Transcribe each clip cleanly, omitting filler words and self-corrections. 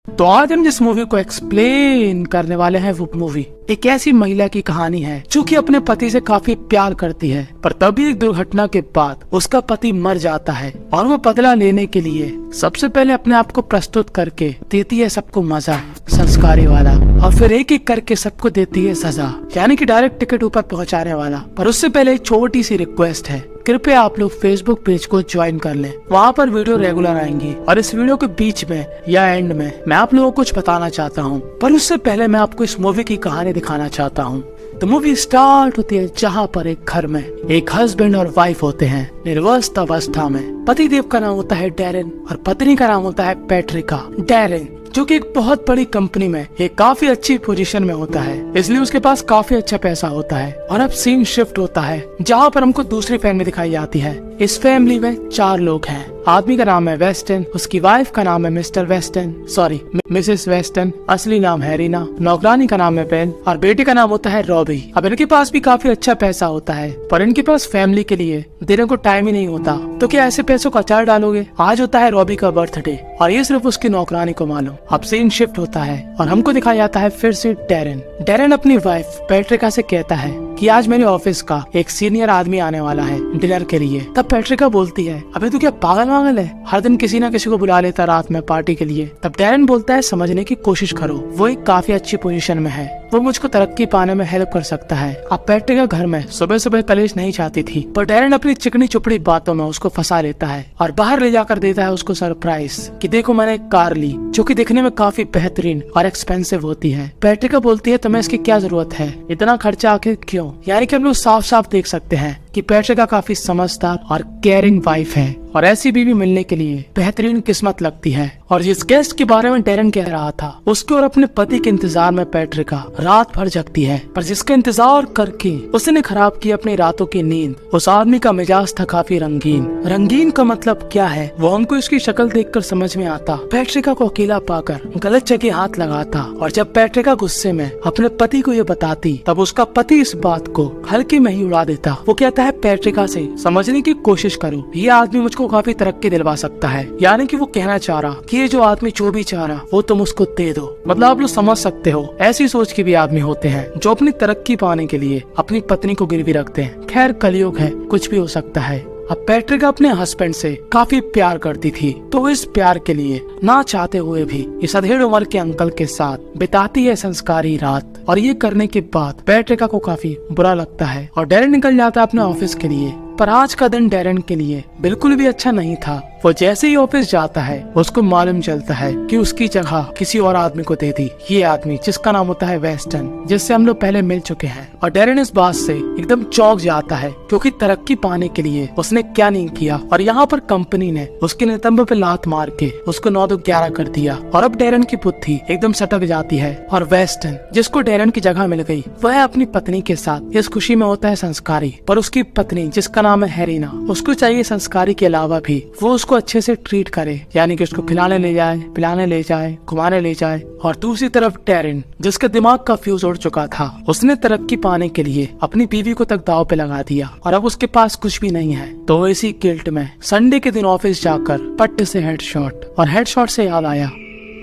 तो आज हम जिस मूवी को एक्सप्लेन करने वाले हैं वो मूवी एक ऐसी महिला की कहानी है जो कि अपने पति से काफी प्यार करती है, पर तभी एक दुर्घटना के बाद उसका पति मर जाता है और वो बदला लेने के लिए सबसे पहले अपने आप को प्रस्तुत करके देती है सबको मजा, संस्कारी वाला, और फिर एक एक करके सबको देती है सजा, यानी कि डायरेक्ट टिकट ऊपर पहुंचाने वाला। पर उससे पहले एक छोटी सी रिक्वेस्ट है, कृपया आप लोग फेसबुक पेज को ज्वाइन कर लें, वहाँ पर वीडियो रेगुलर आएंगी और इस वीडियो के बीच में या एंड में मैं आप लोगों को कुछ बताना चाहता हूँ। पर उससे पहले मैं आपको इस मूवी की कहानी दिखाना चाहता हूँ। तो मूवी स्टार्ट होती है जहाँ पर एक घर में एक हस्बैंड और वाइफ होते हैं निर्वस्त अवस्था में। पति देव का नाम होता है डैरेन और पत्नी का नाम होता है पैट्रिका। डैरेन जो कि एक बहुत बड़ी कंपनी में एक काफी अच्छी पोजीशन में होता है, इसलिए उसके पास काफी अच्छा पैसा होता है। और अब सीन शिफ्ट होता है जहाँ पर हमको दूसरी फैमिली दिखाई जाती है। इस फैमिली में 4 लोग हैं। आदमी का नाम है वेस्टन, उसकी वाइफ का नाम है mister western, sorry Mrs western, असली नाम है रीना, नौकरानी का नाम है बेन और बेटे का नाम होता है रॉबी। अब इनके पास भी काफी अच्छा पैसा होता है, पर इनके पास फैमिली के लिए देने को टाइम ही नहीं होता। तो क्या ऐसे पैसों का अचार डालोगे? आज होता है रॉबी का बर्थडे और ये सिर्फ उसकी नौकरानी को मालूम। अब सीन शिफ्ट होता है और हमको दिखाया जाता है फिर से डैरेन। डैरेन अपनी वाइफ पैट्रिका से कहता है कि आज मेरे ऑफिस का एक सीनियर आदमी आने वाला है डिनर के लिए। तब पैट्रिका बोलती है, अबे तू क्या पागल वागल है, हर दिन किसी ना किसी को बुला लेता रात में पार्टी के लिए। तब डैरेन बोलता है, समझने की कोशिश करो, वो एक काफी अच्छी पोजीशन में है, वो मुझको तरक्की पाने में हेल्प कर सकता है। अब पैट्रिका घर में सुबह सुबह कलेश नहीं चाहती थी, पर डैरेन अपनी चिकनी चुपड़ी बातों में उसको फंसा लेता है और बाहर ले जाकर देता है उसको सरप्राइज कि देखो मैंने एक कार ली जो कि दिखने में काफी बेहतरीन और एक्सपेंसिव होती है। पैट्रिका बोलती है, तुम्हें इसकी क्या जरूरत है, इतना खर्चा आखिर क्यों? यानी कि हम लोग साफ साफ देख सकते हैं कि पैट्रिका काफी समझदार और केयरिंग वाइफ है और ऐसी बीवी मिलने के लिए बेहतरीन किस्मत लगती है। और जिस गेस्ट के बारे में डैरेन कह रहा था उसके और अपने पति के इंतजार में पैट्रिका रात भर जगती है, पर जिसका इंतजार करके उसने खराब की अपनी रातों की नींद। उस आदमी का मिजाज था काफी रंगीन। रंगीन का मतलब क्या है वो हमको इसकी शक्ल देखकर समझ में आता। पैट्रिका को अकेला पाकर गलत जगह हाथ लगाता और जब पैट्रिका गुस्से में अपने पति को ये बताती तब उसका पति इस बात को हल्के में ही उड़ा देता। वो कहता है पैट्रिका से समझने की कोशिश करो, ये आदमी मुझको काफी तरक्की दिलवा सकता है। यानी कि वो कहना चाह रहा कि ये जो आदमी जो भी चाह रहा वो तुम उसको दे दो। मतलब आप लोग समझ सकते हो ऐसी सोच के भी आदमी होते हैं जो अपनी तरक्की पाने के लिए अपनी पत्नी को गिरवी रखते हैं। खैर कलयुग है, कुछ भी हो सकता है। अब पैट्रिका अपने हस्बैंड से काफी प्यार करती थी, तो इस प्यार के लिए ना चाहते हुए भी इस अधेड़ उम्र के अंकल के साथ बिताती है संस्कारी रात। और ये करने के बाद पैट्रिका को काफी बुरा लगता है और डैरेन निकल जाता है अपने ऑफिस के लिए। पर आज का दिन डैरेन के लिए बिल्कुल भी अच्छा नहीं था। वो जैसे ही ऑफिस जाता है उसको मालूम चलता है कि उसकी जगह किसी और आदमी को दे दी। ये आदमी जिसका नाम होता है वेस्टन, जिससे हम लोग पहले मिल चुके हैं। और डैरेन इस बात से एकदम चौंक जाता है क्योंकि तरक्की पाने के लिए उसने क्या नहीं किया और यहाँ पर कंपनी ने उसके नितंब पे लात मार के उसको 9-11 कर दिया। और अब डैरेन की बुद्धि एकदम सटक जाती है और वेस्टन जिसको डैरेन की जगह मिल गई वह अपनी पत्नी के साथ इस खुशी में होता है संस्कारी। पर उसकी पत्नी जिसका नाम है हेरीना, उसको चाहिए संस्कारी के अलावा भी वो उसको अच्छे से ट्रीट करे, यानी कि उसको खिलाने ले जाए, पिलाने ले जाए, घुमाने ले जाए। और दूसरी तरफ डैरेन जिसका दिमाग का फ्यूज उड़ चुका था, उसने तरक्की पाने के लिए अपनी बीवी को तक दाव पे लगा दिया और अब उसके पास कुछ भी नहीं है। तो इसी गिल्ट में संडे के दिन ऑफिस जाकर पट्टे से हेडशॉट, और हेडशॉट से याद आया,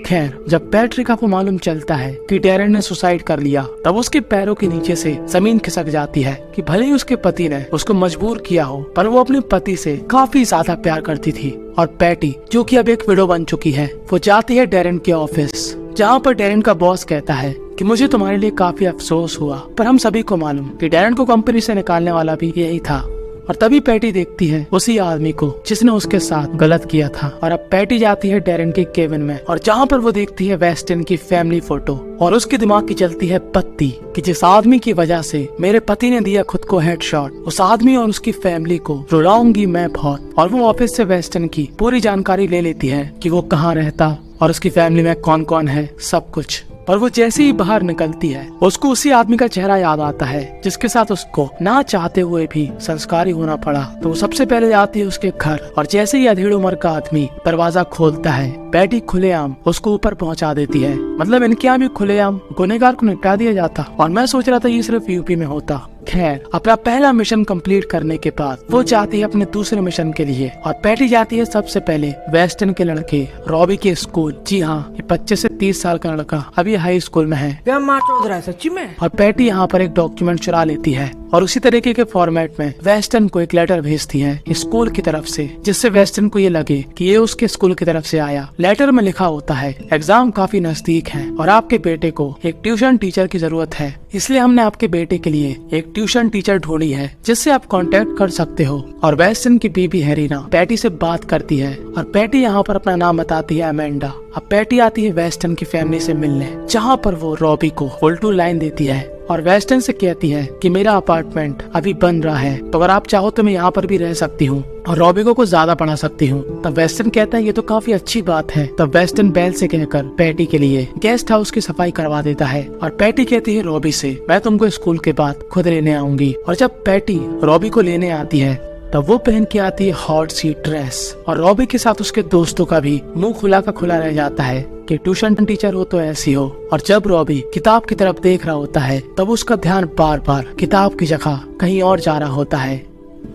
खैर जब पैट्रिका को मालूम चलता है कि डैरेन ने सुसाइड कर लिया तब उसके पैरों के नीचे से जमीन खिसक जाती है कि भले ही उसके पति ने उसको मजबूर किया हो पर वो अपने पति से काफी ज्यादा प्यार करती थी। और पैटी जो कि अब एक विडो बन चुकी है, वो जाती है डैरेन के ऑफिस, जहाँ पर डैरेन का बॉस कहता है कि मुझे तुम्हारे लिए काफी अफसोस हुआ, पर हम सभी को मालूम कि डैरेन को कंपनी से निकालने वाला भी यही था। और तभी पैटी देखती है उसी आदमी को जिसने उसके साथ गलत किया था। और अब पैटी जाती है डैरेन के केबिन में और जहाँ पर वो देखती है वेस्टन की फैमिली फोटो और उसके दिमाग की चलती है बत्ती कि जिस आदमी की वजह से मेरे पति ने दिया खुद को हेडशॉट, उस आदमी और उसकी फैमिली को रुलाऊंगी मैं बहुत। और वो ऑफिस से वेस्टन की पूरी जानकारी ले लेती है कि वो कहाँ रहता और उसकी फैमिली में कौन कौन है, सब कुछ। पर वो जैसे ही बाहर निकलती है उसको उसी आदमी का चेहरा याद आता है जिसके साथ उसको ना चाहते हुए भी संस्कारी होना पड़ा। तो वो सबसे पहले आती है उसके घर और जैसे ही अधेड़ उम्र का आदमी दरवाजा खोलता है, पैटी खुलेआम उसको ऊपर पहुंचा देती है। मतलब इनके यहाँ भी खुलेआम गुनहगार को निपटा दिया जाता और मैं सोच रहा था ये सिर्फ यूपी में होता। खैर, अपना पहला मिशन कंप्लीट करने के बाद वो जाती है अपने दूसरे मिशन के लिए और पैटी जाती है सबसे पहले वेस्टन के लड़के रॉबी के स्कूल। जी हाँ, ये 25 से 30 साल का लड़का अभी हाई स्कूल में है। क्या मार चौध रहा है सच्ची में? और पैटी यहाँ पर एक डॉक्यूमेंट चुरा लेती है और उसी तरीके के फॉर्मेट में वेस्टन को एक लेटर भेजती है स्कूल की तरफ से, जिससे वेस्टन को ये लगे कि ये उसके स्कूल की तरफ से आया। लेटर में लिखा होता है, एग्जाम काफी नजदीक है और आपके बेटे को एक ट्यूशन टीचर की जरूरत है, इसलिए हमने आपके बेटे के लिए एक ट्यूशन टीचर ढूंढी है जिससे आप कांटेक्ट कर सकते हो। और वेस्टन की बीबी हेरीना पैटी से बात करती है और पैटी यहाँ पर अपना नाम बताती है अमेंडा। अब पैटी आती है वेस्टन की फैमिली से मिलने, जहाँ पर वो रॉबी को उल्टू लाइन देती है और वेस्टन से कहती है कि मेरा अपार्टमेंट अभी बन रहा है, तो अगर आप चाहो तो मैं यहाँ पर भी रह सकती हूँ और रॉबी को कुछ ज्यादा पढ़ा सकती हूँ। तब वेस्टन कहता है ये तो काफी अच्छी बात है। तब वेस्टन बेल से कहकर पैटी के लिए गेस्ट हाउस की सफाई करवा देता है और पैटी कहती है रॉबी से, मैं तुमको स्कूल के बाद खुद लेने आऊंगी। और जब पैटी रॉबी को लेने आती है तब वो पहन के आती है हॉट सी ड्रेस और रॉबी के साथ उसके दोस्तों का भी मुंह खुला का खुला रह जाता है कि ट्यूशन टीचर हो तो ऐसी हो। और जब रॉबी किताब की तरफ देख रहा होता है तब उसका ध्यान बार बार किताब की जगह कहीं और जा रहा होता है।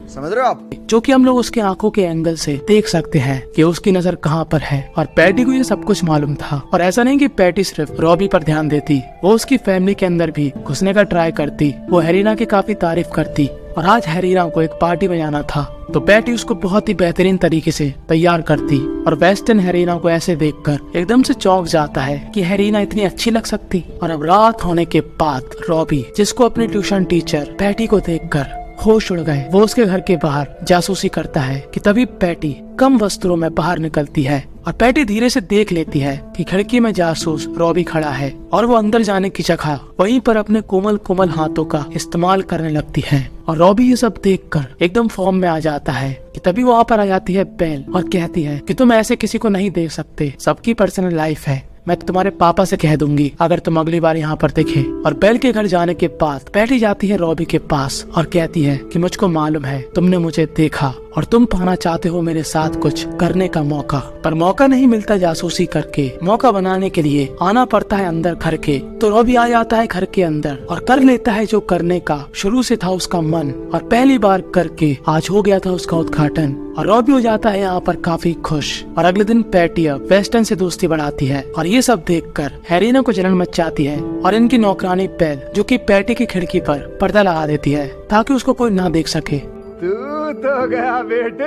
समझ रहे हो आप? जो कि हम लोग उसके आंखों के एंगल से देख सकते हैं कि उसकी नजर कहाँ पर है। और पैटी को ये सब कुछ मालूम था और ऐसा नहीं कि पैटी सिर्फ रॉबी पर ध्यान देती, वो उसकी फैमिली के अंदर भी घुसने का ट्राई करती। वो हेरीना की काफी तारीफ करती और आज हेरीना को एक पार्टी में जाना था तो पैटी उसको बहुत ही बेहतरीन तरीके से तैयार करती। और वेस्टन हेरीना को ऐसे देखकर एकदम से चौंक जाता है कि हेरीना इतनी अच्छी लग सकती। और अब रात होने के बाद रॉबी, जिसको अपने ट्यूशन टीचर पैटी को देखकर होश उड़ गए, वो उसके घर के बाहर जासूसी करता है कि तभी पैटी कम वस्त्रों में बाहर निकलती है और पैटी धीरे से देख लेती है कि खिड़की में जासूस रॉबी खड़ा है और वो अंदर जाने की जगह वहीं पर अपने कोमल कोमल हाथों का इस्तेमाल करने लगती है। और रॉबी ये सब देखकर एकदम फॉर्म में आ जाता है कि तभी वहाँ पर आ जाती है बेल और कहती है कि तुम ऐसे किसी को नहीं देख सकते, सबकी पर्सनल लाइफ है, मैं तुम्हारे पापा से कह दूंगी अगर तुम अगली बार यहाँ पर दिखे। और बेल के घर जाने के बाद पैटी जाती है रॉबी के पास और कहती है कि मुझको मालूम है तुमने मुझे देखा और तुम पाना चाहते हो मेरे साथ कुछ करने का मौका, पर मौका नहीं मिलता जासूसी करके, मौका बनाने के लिए आना पड़ता है अंदर घर के। तो रॉबी आ जाता है घर के अंदर और कर लेता है जो करने का शुरू से था उसका मन, और पहली बार करके आज हो गया था उसका उद्घाटन। और रॉबी हो जाता है यहाँ पर काफी खुश। और अगले दिन पैटी अब वेस्टन से दोस्ती बढ़ाती है और ये सब देखकर हेरीना को जलन मच जाती है और इनकी नौकरानी बेल, जो कि पैटी की खिड़की पर पर्दा लगा देती है ताकि उसको कोई ना देख सके। तू तो गया बेटे।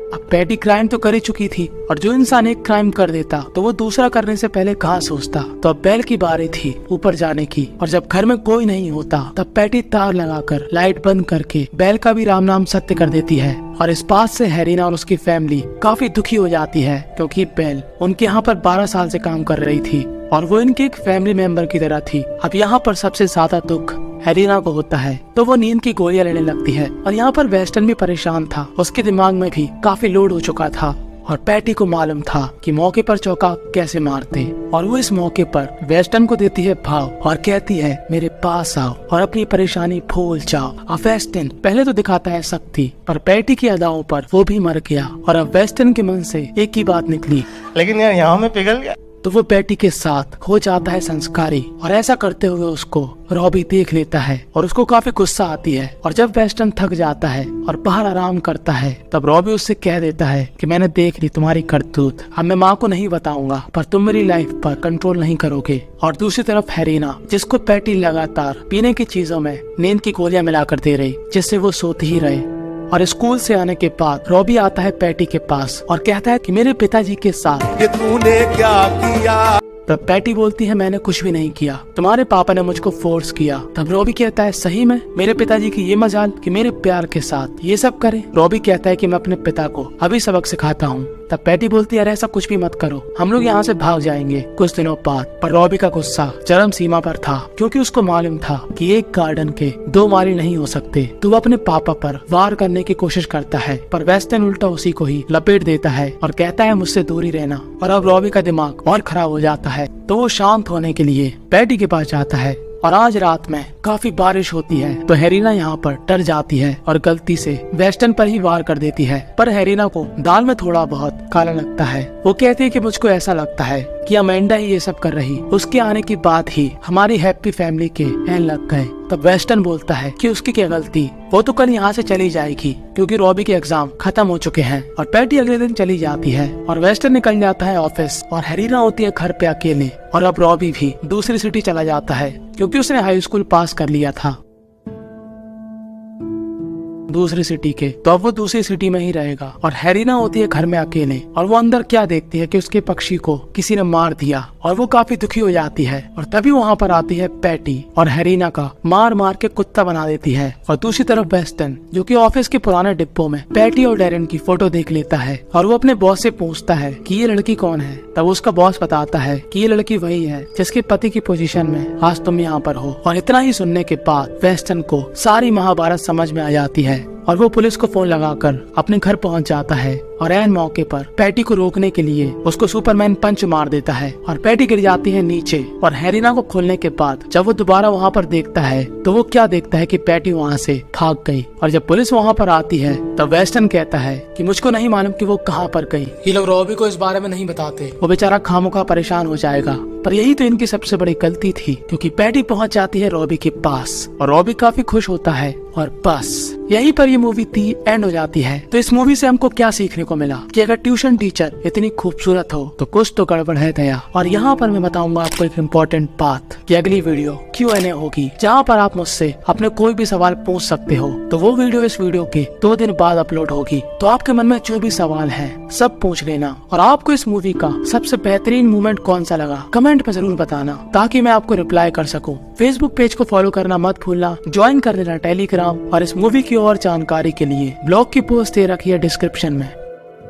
अब पैटी क्राइम तो कर ही चुकी थी और जो इंसान एक क्राइम कर देता तो वो दूसरा करने से पहले कहाँ सोचता। तो अब बेल की बारी थी ऊपर जाने की और जब घर में कोई नहीं होता तब पैटी तार लगाकर लाइट बंद करके बेल का भी राम नाम सत्य कर देती है। और इस बात से हेरीना और उसकी फैमिली काफी दुखी हो जाती है क्योंकि बेल उनके यहाँ पर 12 साल से काम कर रही थी और वो इनके एक फैमिली मेंबर की तरह थी। अब यहाँ पर सबसे ज्यादा दुख हेरीना को होता है तो वो नींद की गोलियां लेने लगती है। और यहाँ पर वेस्टन भी परेशान था, उसके दिमाग में भी काफी लोड हो चुका था और पैटी को मालूम था कि मौके पर चौका कैसे मारते। और वो इस मौके पर वेस्टन को देती है भाव और कहती है मेरे पास आओ और अपनी परेशानी भूल जाओ। अब वेस्टन पहले तो दिखाता है सख्ती, पर पैटी की अदाओं पर वो भी मर गया। और अब वेस्टन के मन से एक ही बात निकली, लेकिन यार यहाँ में पिघल गया। तो वो पैटी के साथ हो जाता है संस्कारी। और ऐसा करते हुए उसको रॉबी देख लेता है और उसको काफी गुस्सा आती है। और जब वेस्टन थक जाता है और बाहर आराम करता है तब रॉबी उससे कह देता है कि मैंने देख ली तुम्हारी करतूत, अब मैं माँ को नहीं बताऊंगा पर तुम मेरी लाइफ पर कंट्रोल नहीं करोगे। और दूसरी तरफ हेरीना, जिसको पैटी लगातार पीने की चीजों में नींद की गोलियां मिलाकर दे रही जिससे वो सोती ही रहे। और स्कूल से आने के बाद रॉबी आता है पैटी के पास और कहता है कि मेरे पिताजी के साथ ये तूने क्या किया? तब पैटी बोलती है मैंने कुछ भी नहीं किया, तुम्हारे पापा ने मुझको फोर्स किया। तब रॉबी कहता है सही में मेरे पिताजी की ये मजाल कि मेरे प्यार के साथ ये सब करे। रॉबी कहता है कि मैं अपने पिता को अभी सबक सिखाता हूँ। तब पैटी बोलती है अरे ऐसा कुछ भी मत करो, हम लोग यहाँ से भाग जाएंगे कुछ दिनों बाद। पर रॉबी का गुस्सा चरम सीमा पर था क्योंकि उसको मालूम था कि एक गार्डन के 2 माली नहीं हो सकते। तो वो अपने पापा पर वार करने की कोशिश करता है पर वेस्टन उल्टा उसी को ही लपेट देता है और कहता है मुझसे दूरी रहना। और अब रॉबी का दिमाग और खराब हो जाता है तो वो शांत होने के लिए पैटी के पास जाता है और आज रात में काफी बारिश होती है तो हेरीना यहाँ पर डर जाती है और गलती से वेस्टन पर ही वार कर देती है। पर हेरीना को दाल में थोड़ा बहुत काला लगता है। वो कहती है कि मुझको ऐसा लगता है कि अमेंडा ही ये सब कर रही, उसके आने की बात ही हमारी हैप्पी फैमिली के एन लग गए। तब वेस्टन बोलता है कि उसकी क्या गलती, वो तो कल यहाँ से चली जाएगी क्योंकि रॉबी के एग्जाम खत्म हो चुके हैं। और पैटी अगले दिन चली जाती है और वेस्टन निकल जाता है ऑफिस और हेरीना होती है घर पे अकेले। और अब रॉबी भी दूसरी सिटी चला जाता है क्योंकि उसने हाई स्कूल पास कर लिया था दूसरी सिटी के, तो अब वो दूसरी सिटी में ही रहेगा। और हेरीना होती है घर में अकेले और वो अंदर क्या देखती है कि उसके पक्षी को किसी ने मार दिया और वो काफी दुखी हो जाती है। और तभी वहाँ पर आती है पैटी और हेरीना का मार मार के कुत्ता बना देती है। और दूसरी तरफ वेस्टन जो कि ऑफिस के पुराने डिब्बों में पैटी और डैरेन की फोटो देख लेता है और वो अपने बॉस से पूछता है कि ये लड़की कौन है। तब उसका बॉस बताता है कि ये लड़की वही है जिसके पति की पोजीशन में आज तुम यहाँ पर हो। और इतना ही सुनने के बाद वेस्टन को सारी महाभारत समझ में आ जाती है और वो पुलिस को फोन लगाकर अपने घर पहुंच जाता है। और ऐन मौके पर पैटी को रोकने के लिए उसको सुपरमैन पंच मार देता है और पैटी गिर जाती है नीचे। और हेरीना को खोलने के बाद जब वो दोबारा वहाँ पर देखता है तो वो क्या देखता है कि पैटी वहाँ से भाग गई। और जब पुलिस वहाँ पर आती है तब वेस्टन कहता है कि मुझको नहीं मालूम कि वो कहाँ पर गई। ये लोग रॉबी को इस बारे में नहीं बताते, वो बेचारा खामोखा परेशान हो जाएगा। पर यही तो इनकी सबसे बड़ी गलती थी क्योंकि पैटी पहुंच जाती है रॉबी के पास और रॉबी काफी खुश होता है। और बस यहीं पर ये मूवी थी एंड हो जाती है। तो इस मूवी से हमको क्या सीखने को मिला कि अगर ट्यूशन टीचर इतनी खूबसूरत हो तो कुछ तो गड़बड़ है दया। और यहाँ पर मैं बताऊंगा आपको एक इम्पोर्टेंट बात कि अगली वीडियो Q&A होगी जहाँ पर आप मुझसे अपने कोई भी सवाल पूछ सकते हो। तो वो वीडियो इस वीडियो के 2 दिन बाद अपलोड होगी। तो आपके मन में जो भी सवाल है सब पूछ लेना। और आपको इस मूवी का सबसे बेहतरीन मोमेंट कौन सा लगा कमेंट में जरूर बताना ताकि मैं आपको रिप्लाई कर सकूं। फेसबुक पेज को फॉलो करना मत भूलना, ज्वाइन कर लेना टेलीग्राम। और इस मूवी की और जानकारी के लिए ब्लॉग की पोस्ट दे रखी है डिस्क्रिप्शन में।